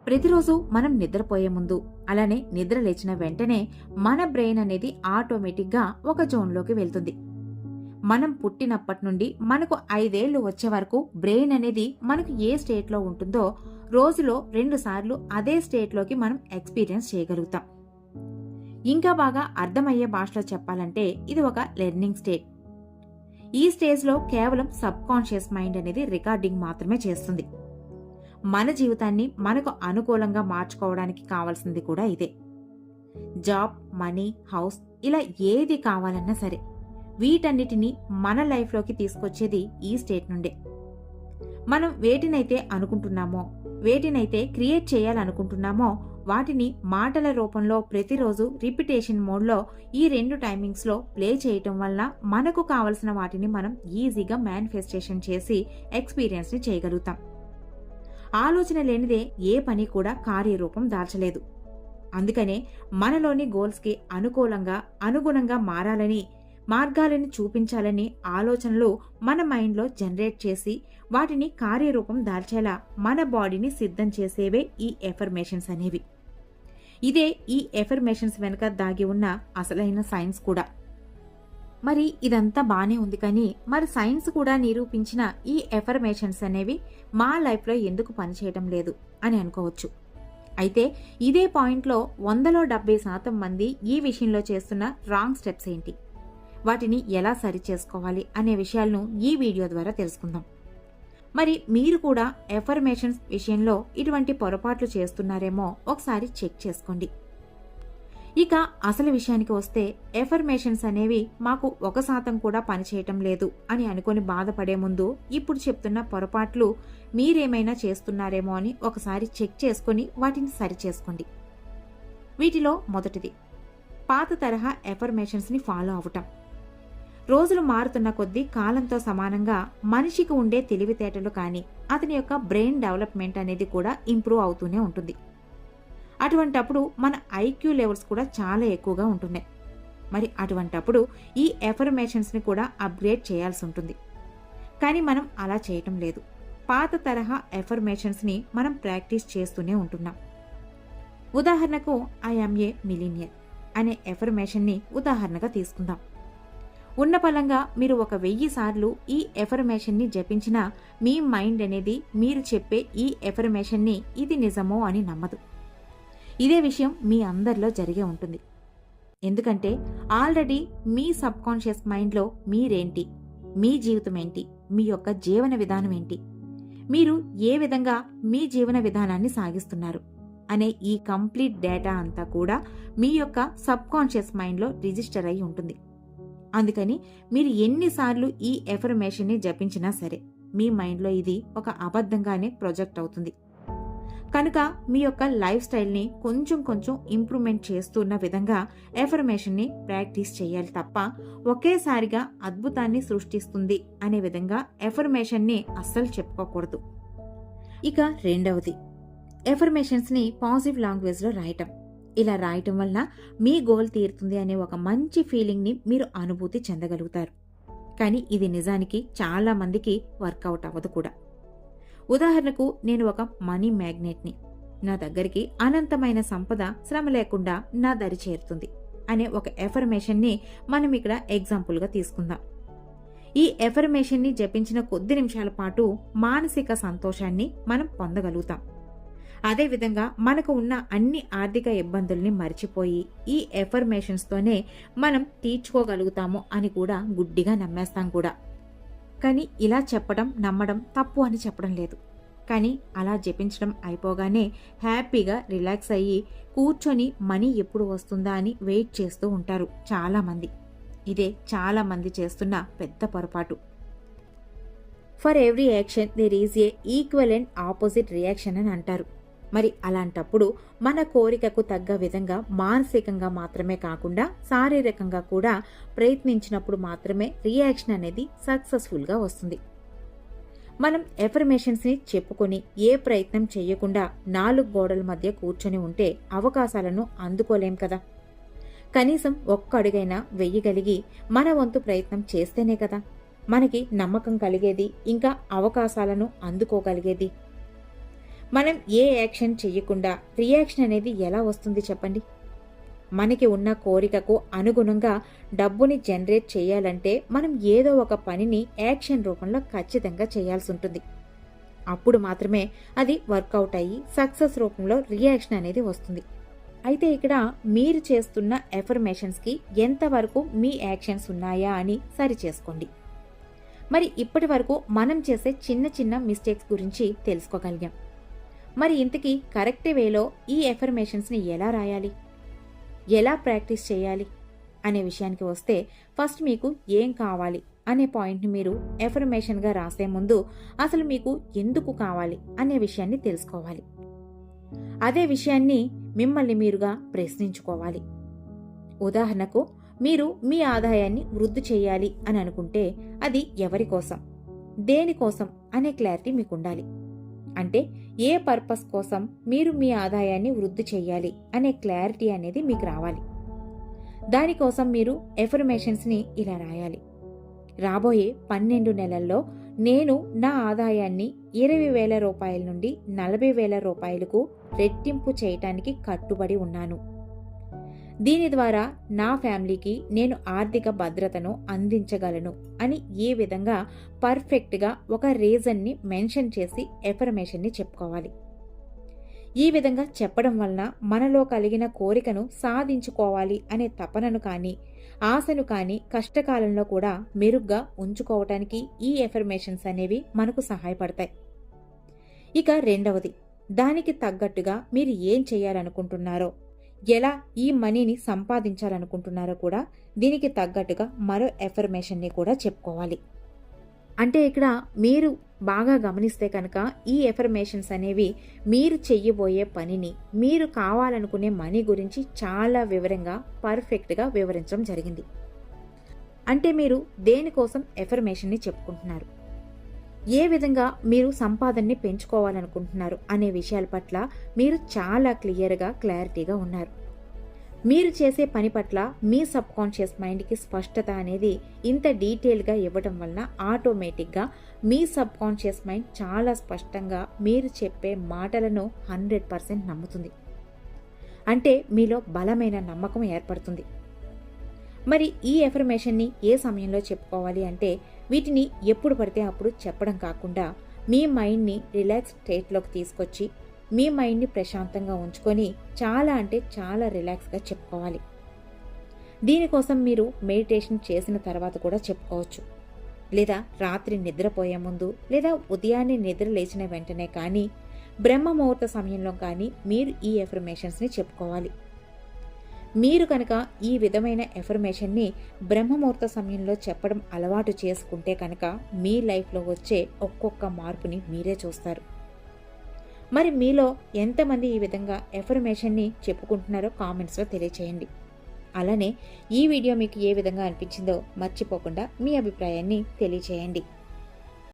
ప్రతిరోజు మనం నిద్రపోయే ముందు అలానే నిద్ర లేచిన వెంటనే మన బ్రెయిన్ అనేది ఆటోమేటిక్గా ఒక జోన్లోకి వెళ్తుంది. మనం పుట్టినప్పటి నుండి మనకు 5 ఏళ్లు వచ్చే వరకు బ్రెయిన్ అనేది మనకు ఏ స్టేట్లో ఉంటుందో రోజులో 2 సార్లు అదే స్టేట్లోకి మనం ఎక్స్పీరియన్స్ చేయగలుగుతాం. ఇంకా బాగా అర్థమయ్యే భాషలో చెప్పాలంటే ఇది ఒక లెర్నింగ్ స్టేట్. ఈ స్టేజ్లో కేవలం సబ్ కాన్షియస్ మైండ్ అనేది రికార్డింగ్ మాత్రమే చేస్తుంది. మన జీవితాన్ని మనకు అనుకూలంగా మార్చుకోవడానికి కావాల్సింది కూడా ఇదే. జాబ్, మనీ, హౌస్ ఇలా ఏది కావాలన్నా సరే వీటన్నిటినీ మన లైఫ్లోకి తీసుకొచ్చేది ఈ స్టేట్ నుండే. మనం వేటినైతే అనుకుంటున్నామో, వేటినైతే క్రియేట్ చేయాలనుకుంటున్నామో వాటిని మాటల రూపంలో ప్రతిరోజు రిపిటేషన్ మోడ్లో ఈ 2 టైమింగ్స్లో ప్లే చేయటం వల్ల మనకు కావలసిన వాటిని మనం ఈజీగా మేనిఫెస్టేషన్ చేసి ఎక్స్పీరియన్స్ని చేయగలుగుతాం. ఆలోచన లేనిదే ఏ పని కూడా కార్యరూపం దాల్చలేదు. అందుకనే మనలోని గోల్స్కి అనుగుణంగా మారాలని, మార్గాలని చూపించాలని ఆలోచనలు మన మైండ్లో జనరేట్ చేసి వాటిని కార్యరూపం దాల్చేలా మన బాడీని సిద్ధం చేసేవే ఈ ఎఫర్మేషన్స్ అనేవి. ఇదే ఈ ఎఫర్మేషన్స్ వెనుక దాగి ఉన్న అసలైన సైన్స్ కూడా. మరి ఇదంతా బానే ఉంది, కానీ మరి సైన్స్ కూడా నిరూపించిన ఈ ఎఫర్మేషన్స్ అనేవి మా లైఫ్లో ఎందుకు పనిచేయటం లేదు అని అనుకోవచ్చు. అయితే ఇదే పాయింట్లో 100లో 70% మంది ఈ విషయంలో చేస్తున్న రాంగ్ స్టెప్స్ ఏంటి, వాటిని ఎలా సరి చేసుకోవాలి అనే విషయాలను ఈ వీడియో ద్వారా తెలుసుకుందాం. మరి మీరు కూడా ఎఫర్మేషన్స్ విషయంలో ఇటువంటి పొరపాట్లు చేస్తున్నారేమో ఒకసారి చెక్ చేసుకోండి. ఇక అసలు విషయానికి వస్తే, ఎఫర్మేషన్స్ అనేవి మాకు 1% కూడా పనిచేయటం లేదు అని అనుకొని బాధపడే ముందు ఇప్పుడు చెప్తున్న పొరపాట్లు మీరేమైనా చేస్తున్నారేమో అని ఒకసారి చెక్ చేసుకుని వాటిని సరి చేసుకోండి. వీటిలో మొదటిది, పాత తరహా ఎఫర్మేషన్స్ని ఫాలో అవటం. రోజులు మారుతున్న కొద్దీ కాలంతో సమానంగా మనిషికి ఉండే తెలివితేటలు కానీ అతని యొక్క బ్రెయిన్ డెవలప్మెంట్ అనేది కూడా ఇంప్రూవ్ అవుతూనే ఉంటుంది. అటువంటప్పుడు మన ఐక్యూ లెవెల్స్ కూడా చాలా ఎక్కువగా ఉంటున్నాయి. మరి అటువంటప్పుడు ఈ ఎఫర్మేషన్స్ని కూడా అప్గ్రేడ్ చేయాల్సి ఉంటుంది. కానీ మనం అలా చేయటం లేదు. పాత తరహా ఎఫర్మేషన్స్ని మనం ప్రాక్టీస్ చేస్తూనే ఉంటున్నాం. ఉదాహరణకు ఐ యామ్ ఏ మిలీనియర్ అనే ఎఫర్మేషన్ని ఉదాహరణగా తీసుకుందాం. ఉన్న పలంగా మీరు 1000 సార్లు ఈ ఎఫర్మేషన్ని జపించినా మీ మైండ్ అనేది మీరు చెప్పే ఈ ఎఫర్మేషన్ని ఇది నిజమో అని నమ్మదు. ఇదే విషయం మీ అందరిలో జరిగే ఉంటుంది. ఎందుకంటే ఆల్రెడీ మీ సబ్ కాన్షియస్ మైండ్లో మీరేంటి, మీ జీవితం ఏంటి, మీ యొక్క జీవన విధానం ఏంటి, మీరు ఏ విధంగా మీ జీవన విధానాన్ని సాగిస్తున్నారు అనే ఈ కంప్లీట్ డేటా అంతా కూడా మీ యొక్క సబ్ కాన్షియస్ మైండ్లో రిజిస్టర్ అయి ఉంటుంది. అందుకని మీరు ఎన్నిసార్లు ఈ ఎఫర్మేషన్ని జపించినా సరే మీ మైండ్లో ఇది ఒక అబద్ధంగానే ప్రొజెక్ట్ అవుతుంది. కనుక మీ యొక్క లైఫ్ స్టైల్ని కొంచెం కొంచెం ఇంప్రూవ్మెంట్ చేస్తున్న విధంగా ఎఫర్మేషన్ని ప్రాక్టీస్ చేయాలి తప్ప ఒకేసారిగా అద్భుతాన్ని సృష్టిస్తుంది అనే విధంగా ఎఫర్మేషన్ని అస్సలు చెప్పుకోకూడదు. ఇక రెండవది, ఎఫర్మేషన్స్ని పాజిటివ్ లాంగ్వేజ్లో రాయటం. ఇలా రాయటం వల్ల మీ గోల్ తీరుతుంది అనే ఒక మంచి ఫీలింగ్ని మీరు అనుభూతి చెందగలుగుతారు. కానీ ఇది నిజానికి చాలా మందికి వర్కౌట్ అవ్వదు కూడా. ఉదాహరణకు, నేను ఒక మనీ మ్యాగ్నెట్ని, నా దగ్గరికి అనంతమైన సంపద శ్రమ లేకుండా నా దరి చేరుతుంది అనే ఒక ఎఫర్మేషన్ని మనం ఇక్కడ ఎగ్జాంపుల్గా తీసుకుందాం. ఈ ఎఫర్మేషన్ని జపించిన కొద్ది నిమిషాల పాటు మానసిక సంతోషాన్ని మనం పొందగలుగుతాం. అదేవిధంగా మనకు ఉన్న అన్ని ఆర్థిక ఇబ్బందుల్ని మర్చిపోయి ఈ ఎఫర్మేషన్స్తోనే మనం తీర్చుకోగలుగుతాము అని కూడా గుడ్డిగా నమ్మేస్తాం కూడా. కానీ ఇలా చెప్పడం, నమ్మడం తప్పు అని చెప్పడం లేదు. కానీ అలా జపించడం అయిపోగానే హ్యాపీగా రిలాక్స్ అయ్యి కూర్చొని మనీ ఎప్పుడు వస్తుందా అని వెయిట్ చేస్తూ ఉంటారు చాలామంది. ఇదే చాలామంది చేస్తున్న పెద్ద పొరపాటు. For every action there is a equal and opposite reaction అని అంటారు. మరి అలాంటప్పుడు మన కోరికకు తగ్గ విధంగా మానసికంగా మాత్రమే కాకుండా శారీరకంగా కూడా ప్రయత్నించినప్పుడు మాత్రమే రియాక్షన్ అనేది సక్సెస్ఫుల్గా వస్తుంది. మనం ఎఫర్మేషన్స్ని చెప్పుకొని ఏ ప్రయత్నం చేయకుండా 4 గోడల మధ్య కూర్చొని ఉంటే అవకాశాలను అందుకోలేం కదా. కనీసం ఒక్క అడుగైనా వెయ్యగలిగి మన వంతు ప్రయత్నం చేస్తేనే కదా మనకి నమ్మకం కలిగేది, ఇంకా అవకాశాలను అందుకోగలిగేది. మనం ఏ యాక్షన్ చెయ్యకుండా రియాక్షన్ అనేది ఎలా వస్తుంది చెప్పండి? మనకి ఉన్న కోరికకు అనుగుణంగా డబ్బుని జనరేట్ చేయాలంటే మనం ఏదో ఒక పనిని యాక్షన్ రూపంలో ఖచ్చితంగా చేయాల్సి ఉంటుంది. అప్పుడు మాత్రమే అది వర్కౌట్ అయ్యి సక్సెస్ రూపంలో రియాక్షన్ అనేది వస్తుంది. అయితే ఇక్కడ మీరు చేస్తున్న ఎఫర్మేషన్స్కి ఎంతవరకు మీ యాక్షన్స్ ఉన్నాయా అని సరి చేసుకోండి. మరి ఇప్పటి వరకు మనం చేసే చిన్న చిన్న మిస్టేక్స్ గురించి తెలుసుకోగలిగాం. మరి ఇంతకీ కరెక్ట్ వేలో ఈ ఎఫర్మేషన్స్ని ఎలా రాయాలి, ఎలా ప్రాక్టీస్ చేయాలి అనే విషయానికి వస్తే ఫస్ట్ మీకు ఏం కావాలి అనే పాయింట్ని మీరు ఎఫర్మేషన్గా రాసే ముందు అసలు మీకు ఎందుకు కావాలి అనే విషయాన్ని తెలుసుకోవాలి. అదే విషయాన్ని మిమ్మల్ని మీరుగా ప్రశ్నించుకోవాలి. ఉదాహరణకు మీరు మీ ఆదాయాన్ని వృద్ధి చేయాలి అని అనుకుంటే అది ఎవరి కోసం, దేనికోసం అనే క్లారిటీ మీకు ఉండాలి. అంటే ఏ పర్పస్ కోసం మీరు మీ ఆదాయాన్ని వృద్ధి చేయాలి అనే క్లారిటీ అనేది మీకు రావాలి. దానికోసం మీరు ఎఫర్మేషన్స్ని ఇలా రాయాలి. రాబోయే 12 నెలల్లో నేను నా ఆదాయాన్ని 20,000 రూపాయల నుండి 40,000 రూపాయలకు రెట్టింపు చేయటానికి కట్టుబడి ఉన్నాను. దీని ద్వారా నా ఫ్యామిలీకి నేను ఆర్థిక భద్రతను అందించగలను అని ఈ విధంగా పర్ఫెక్ట్గా ఒక రీజన్ని మెన్షన్ చేసి ఎఫర్మేషన్ని చెప్పుకోవాలి. ఈ విధంగా చెప్పడం వలన మనలో కలిగిన కోరికను సాధించుకోవాలి అనే తపనను కానీ ఆశను కానీ కష్టకాలంలో కూడా మెరుగ్గా ఉంచుకోవటానికి ఈ ఎఫర్మేషన్స్ అనేవి మనకు సహాయపడతాయి. ఇక రెండవది, దానికి తగ్గట్టుగా మీరు ఏం చేయాలనుకుంటున్నారో, ఎలా ఈ మనీని సంపాదించాలనుకుంటున్నారో కూడా దీనికి తగ్గట్టుగా మరో ఎఫర్మేషన్ని కూడా చెప్పుకోవాలి. అంటే ఇక్కడ మీరు బాగా గమనిస్తే కనుక ఈ ఎఫర్మేషన్స్ అనేవి మీరు చెయ్యబోయే పనిని, మీరు కావాలనుకునే మనీ గురించి చాలా వివరంగా పర్ఫెక్ట్గా వివరించడం జరిగింది. అంటే మీరు దేనికోసం ఎఫర్మేషన్ని చెప్పుకుంటున్నారు, ఏ విధంగా మీరు సంపాదనని పెంచుకోవాలనుకుంటున్నారు అనే విషయాల పట్ల మీరు చాలా క్లియర్గా క్లారిటీగా ఉన్నారు. మీరు చేసే పని పట్ల మీ సబ్ కాన్షియస్ మైండ్కి స్పష్టత అనేది ఇంత డీటెయిల్గా ఇవ్వడం వలన ఆటోమేటిక్గా మీ సబ్ కాన్షియస్ మైండ్ చాలా స్పష్టంగా మీరు చెప్పే మాటలను 100% నమ్ముతుంది. అంటే మీలో బలమైన నమ్మకం ఏర్పడుతుంది. మరి ఈ ఎఫర్మేషన్ని ఏ సమయంలో చెప్పుకోవాలి అంటే వీటిని ఎప్పుడు పడితే అప్పుడు చెప్పడం కాకుండా మీ మైండ్ని రిలాక్స్ స్టేట్లోకి తీసుకొచ్చి మీ మైండ్ని ప్రశాంతంగా ఉంచుకొని చాలా అంటే చాలా రిలాక్స్గా చెప్పుకోవాలి. దీనికోసం మీరు మెడిటేషన్ చేసిన తర్వాత కూడా చెప్పుకోవచ్చు, లేదా రాత్రి నిద్రపోయే ముందు, లేదా ఉదయాన్నే నిద్ర లేచిన వెంటనే కానీ, బ్రహ్మ ముహూర్త సమయంలో కానీ మీరు ఈ ఎఫర్మేషన్స్ని చెప్పుకోవాలి. మీరు కనుక ఈ విధమైన ఎఫర్మేషన్ని బ్రహ్మముహూర్త సమయంలో చెప్పడం అలవాటు చేసుకుంటే కనుక మీ లైఫ్లో వచ్చే ఒక్కొక్క మార్పుని మీరే చూస్తారు. మరి మీలో ఎంతమంది ఈ విధంగా ఎఫర్మేషన్ని చెప్పుకుంటున్నారో కామెంట్స్లో తెలియచేయండి. అలానే ఈ వీడియో మీకు ఏ విధంగా అనిపించిందో మర్చిపోకుండా మీ అభిప్రాయాన్ని తెలియచేయండి.